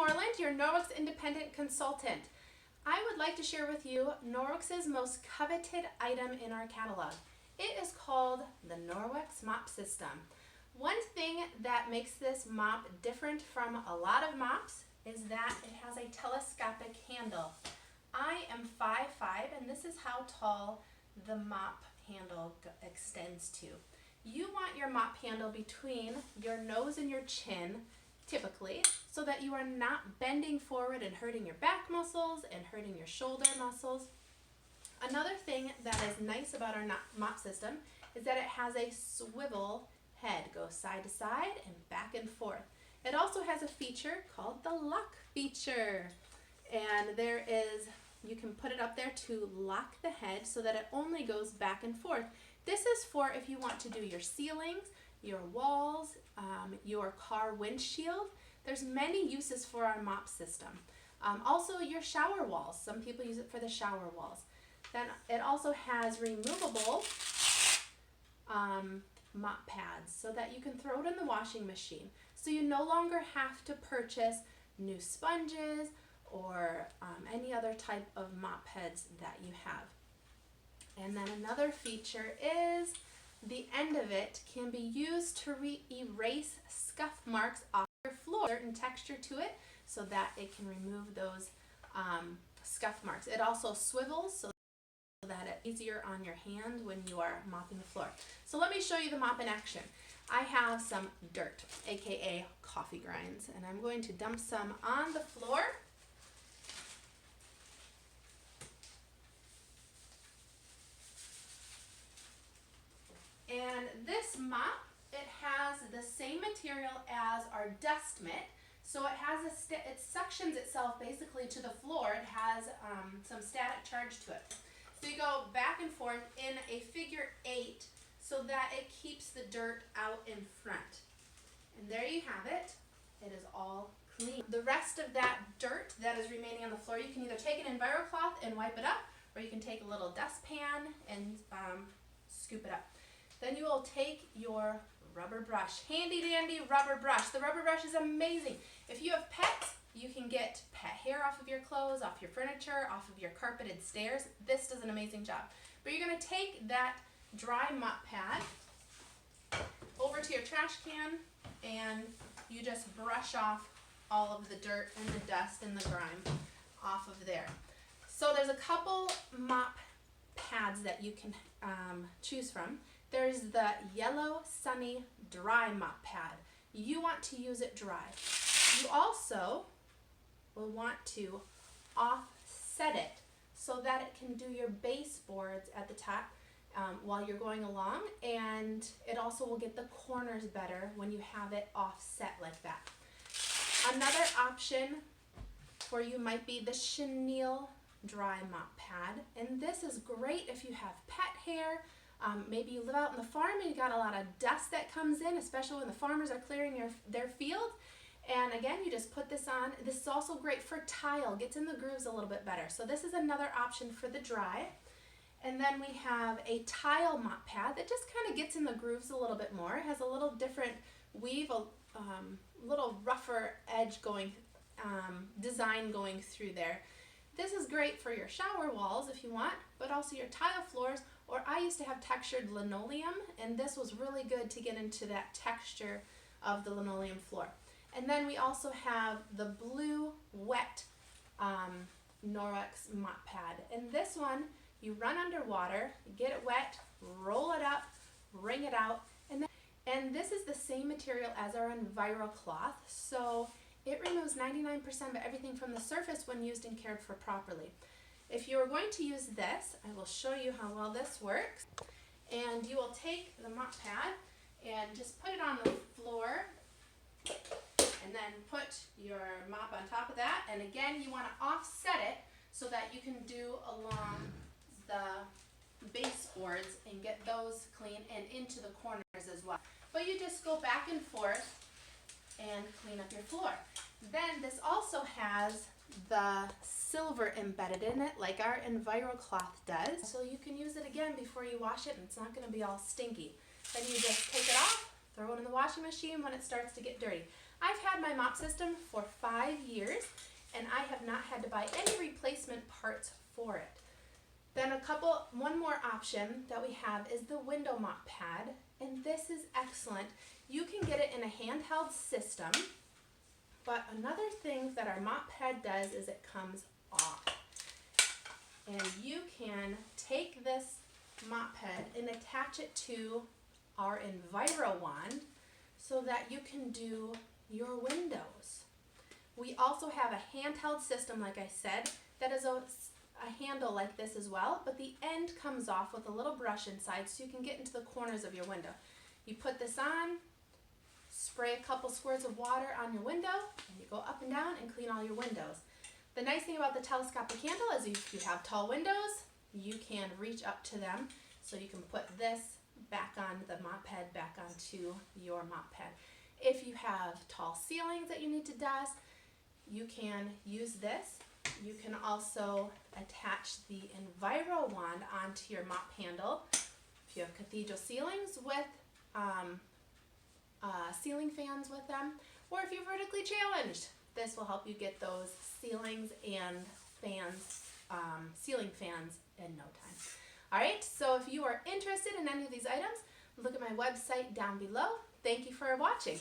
Moreland, your Norwex independent consultant. I would like to share with you Norwex's most coveted item in our catalog. It is called the Norwex Mop System. One thing that makes this mop different from a lot of mops is that it has a telescopic handle. I am 5'5" and this is how tall the mop handle extends to. You want your mop handle between your nose and your chin, typically, so that you are not bending forward and hurting your back muscles and hurting your shoulder muscles. Another thing that is nice about our mop system is that it has a swivel head, goes side to side and back and forth. It also has a feature called the lock feature, and you can put it up there to lock the head so that it only goes back and forth. This is for if you want to do your ceilings, your walls, your car windshield. There's many uses for our mop system. Also your shower walls. Some people use it for the shower walls. Then it also has removable mop pads so that you can throw it in the washing machine. So you no longer have to purchase new sponges or any other type of mop heads that you have. And then another feature is the end of it can be used to erase scuff marks off your floor, certain texture to it so that it can remove those scuff marks. It also swivels so that it's easier on your hand when you are mopping the floor. So let me show you the mop in action. I have some dirt, aka coffee grinds, and I'm going to dump some on the floor. And this mop, it has the same material as our dust mitt. So it has it suctions itself basically to the floor. It has some static charge to it. So you go back and forth in a figure 8 so that it keeps the dirt out in front. And there you have it. It is all clean. The rest of that dirt that is remaining on the floor, you can either take an EnviroCloth and wipe it up, or you can take a little dustpan and scoop it up. Then you will take your rubber brush, handy dandy rubber brush. The rubber brush is amazing. If you have pets, you can get pet hair off of your clothes, off your furniture, off of your carpeted stairs. This does an amazing job. But you're going to take that Dry Mop Pad over to your trash can and you just brush off all of the dirt and the dust and the grime off of there. So there's a couple mop pads that you can choose from. There's the Yellow Sunny Dry Mop Pad. You want to use it dry. You also will want to offset it so that it can do your baseboards at the top while you're going along, and it also will get the corners better when you have it offset like that. Another option for you might be the Chenille Dry Mop Pad, and this is great if you have pet hair. Maybe you live out in the farm and you got a lot of dust that comes in, especially when the farmers are clearing their field. And again, you just put this on. This is also great for tile, gets in the grooves a little bit better. So this is another option for the dry. And then we have a tile mop pad that just kind of gets in the grooves a little bit more. It has a little different weave, a little rougher edge design going through there. This is great for your shower walls if you want, but also your tile floors, or I used to have textured linoleum, and this was really good to get into that texture of the linoleum floor. And then we also have the blue wet Norwex Mop Pad. And this one, you run underwater, get it wet, roll it up, wring it out, and this is the same material as our EnviroCloth, so it removes 99% of everything from the surface when used and cared for properly. If you are going to use this, I will show you how well this works. And you will take the mop pad and just put it on the floor and then put your mop on top of that. And again, you want to offset it so that you can do along the baseboards and get those clean and into the corners as well. But you just go back and forth and clean up your floor. Then this also has the silver embedded in it like our EnviroCloth does, so you can use it again before you wash it and it's not going to be all stinky. Then you just take it off, throw it in the washing machine when it starts to get dirty. I've had my mop system for 5 years had to buy any replacement parts for it. Then one more option that we have is the window mop pad, and this is excellent. You can get it in a handheld system, but another thing that our mop pad does is it comes off. And you can take this mop pad and attach it to our EnviroWand so that you can do your windows. We also have a handheld system, like I said, that is a handle like this as well, but the end comes off with a little brush inside so you can get into the corners of your window. You put this on, spray a couple squirts of water on your window, and you go up and down and clean all your windows. The nice thing about the telescopic handle is if you have tall windows, you can reach up to them, so you can put this back on the mop pad, back onto your mop pad. If you have tall ceilings that you need to dust, you can use this. You can also attach the EnviroWand onto your mop handle. If you have cathedral ceilings with ceiling fans with them, or if you're vertically challenged, this will help you get those ceilings and fans, ceiling fans in no time. All right, so if you are interested in any of these items, look at my website down below. Thank you for watching.